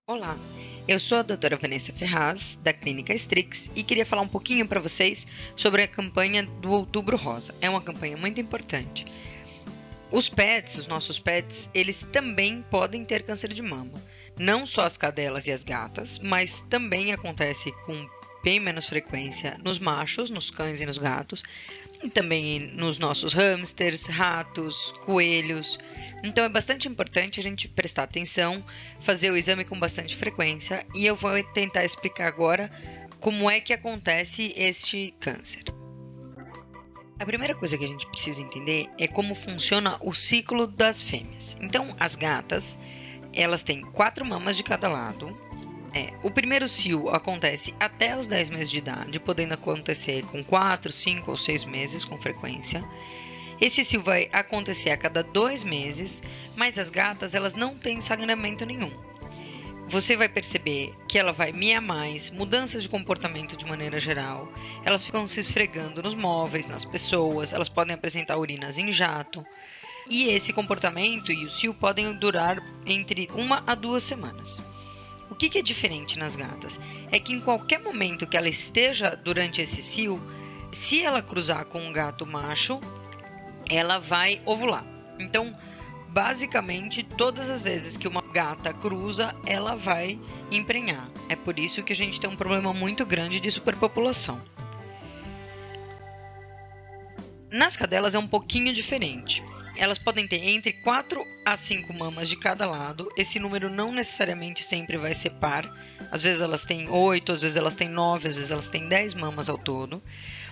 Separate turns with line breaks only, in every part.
Olá, eu sou a doutora Vanessa Ferraz, da Clínica Strix, e queria falar um pouquinho para vocês sobre a campanha do Outubro Rosa. É uma campanha muito importante. Os nossos pets, eles também podem ter câncer de mama. Não só as cadelas e as gatas, mas também acontece com bem menos frequência nos machos, nos cães e nos gatos, e também nos nossos hamsters, ratos, coelhos. Então é bastante importante a gente prestar atenção, fazer o exame com bastante frequência, e eu vou tentar explicar agora como é que acontece este câncer. A primeira coisa que a gente precisa entender é como funciona o ciclo das fêmeas. Então, as gatas, elas têm 4 mamas de cada lado. O primeiro cio acontece até os 10 meses de idade, podendo acontecer com 4, 5 ou 6 meses com frequência. Esse cio vai acontecer a cada 2 meses, mas as gatas elas não têm sangramento nenhum. Você vai perceber que ela vai miar mais, mudanças de comportamento de maneira geral. Elas ficam se esfregando nos móveis, nas pessoas, elas podem apresentar urinas em jato. E esse comportamento e o cio podem durar entre 1 a 2 semanas. O que é diferente nas gatas? É que em qualquer momento que ela esteja durante esse cio, se ela cruzar com um gato macho, ela vai ovular. Então, basicamente, todas as vezes que uma gata cruza, ela vai emprenhar. É por isso que a gente tem um problema muito grande de superpopulação. Nas cadelas é um pouquinho diferente. Elas podem ter entre 4 a 5 mamas de cada lado. Esse número não necessariamente sempre vai ser par. Às vezes elas têm 8, às vezes elas têm 9, às vezes elas têm 10 mamas ao todo.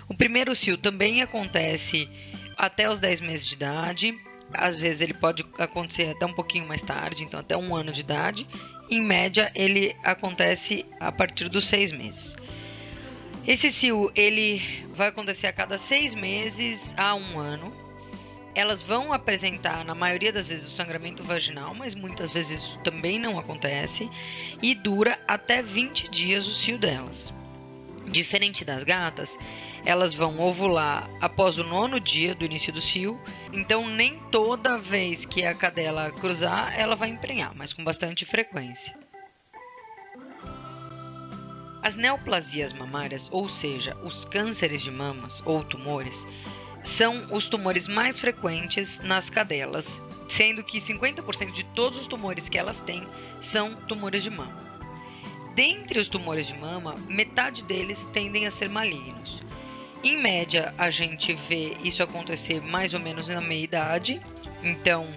O primeiro cio também acontece até os 10 meses de idade. Às vezes ele pode acontecer até um pouquinho mais tarde, então até 1 ano de idade. Em média, ele acontece a partir dos 6 meses. Esse cio ele vai acontecer a cada 6 meses a 1 ano. Elas vão apresentar, na maioria das vezes, o sangramento vaginal, mas muitas vezes isso também não acontece. E dura até 20 dias o cio delas. Diferente das gatas, elas vão ovular após o 9º dia do início do cio. Então, nem toda vez que a cadela cruzar, ela vai emprenhar, mas com bastante frequência. As neoplasias mamárias, ou seja, os cânceres de mamas ou tumores, são os tumores mais frequentes nas cadelas, sendo que 50% de todos os tumores que elas têm são tumores de mama. Dentre os tumores de mama, metade deles tendem a ser malignos. Em média, a gente vê isso acontecer mais ou menos na meia-idade, então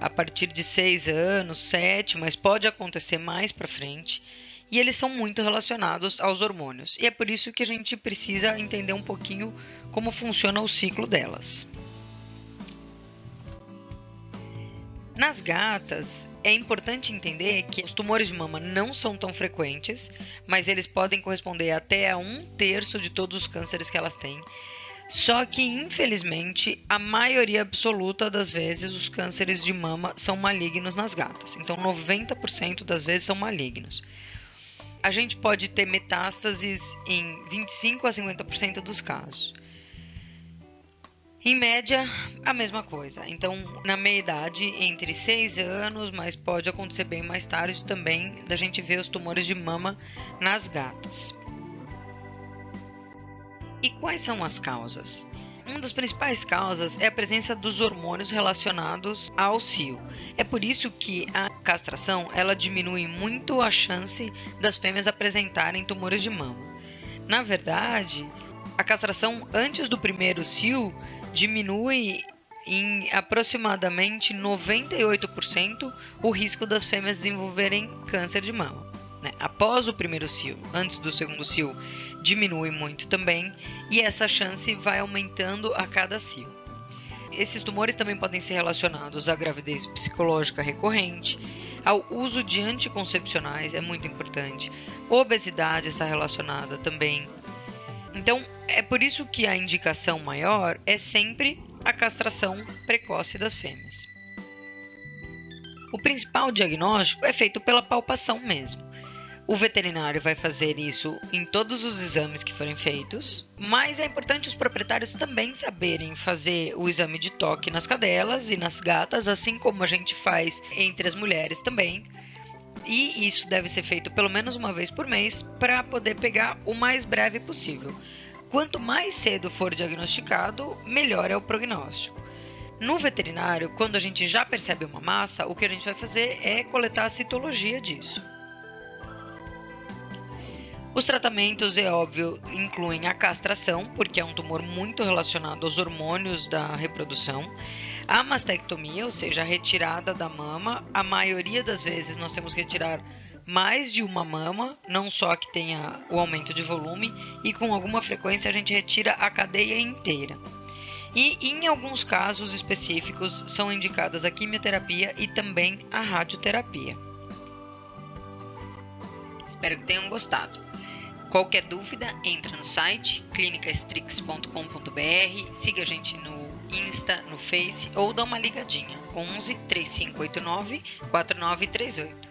a partir de 6 anos, 7, mas pode acontecer mais para frente. E eles são muito relacionados aos hormônios. E é por isso que a gente precisa entender um pouquinho como funciona o ciclo delas. Nas gatas, é importante entender que os tumores de mama não são tão frequentes, mas eles podem corresponder até a 1/3 de todos os cânceres que elas têm. Só que, infelizmente, a maioria absoluta das vezes os cânceres de mama são malignos nas gatas. Então, 90% das vezes são malignos. A gente pode ter metástases em 25 a 50% dos casos. Em média, a mesma coisa. Então, na meia-idade, entre 6 anos, mas pode acontecer bem mais tarde também, da gente ver os tumores de mama nas gatas. E quais são as causas? Uma das principais causas é a presença dos hormônios relacionados ao cio. É por isso que a castração ela diminui muito a chance das fêmeas apresentarem tumores de mama. Na verdade, a castração antes do primeiro cio diminui em aproximadamente 98% o risco das fêmeas desenvolverem câncer de mama. Após o primeiro cio, antes do segundo cio, diminui muito também, e essa chance vai aumentando a cada cio. Esses tumores também podem ser relacionados à gravidez psicológica recorrente, ao uso de anticoncepcionais, é muito importante. Obesidade está relacionada também. Então, é por isso que a indicação maior é sempre a castração precoce das fêmeas. O principal diagnóstico é feito pela palpação mesmo. O veterinário vai fazer isso em todos os exames que forem feitos, mas é importante os proprietários também saberem fazer o exame de toque nas cadelas e nas gatas, assim como a gente faz entre as mulheres também, E isso deve ser feito pelo menos uma vez por mês para poder pegar o mais breve possível. Quanto mais cedo for diagnosticado, melhor é o prognóstico. No veterinário, quando a gente já percebe uma massa, o que a gente vai fazer é coletar a citologia disso. Os tratamentos, é óbvio, incluem a castração, porque é um tumor muito relacionado aos hormônios da reprodução, a mastectomia, ou seja, a retirada da mama. A maioria das vezes nós temos que retirar mais de uma mama, não só a que tenha o aumento de volume, e com alguma frequência a gente retira a cadeia inteira. E em alguns casos específicos são indicadas a quimioterapia e também a radioterapia. Espero que tenham gostado. Qualquer dúvida, entra no site clinicastrix.com.br, siga a gente no Insta, no Face ou dá uma ligadinha 11 3589 4938.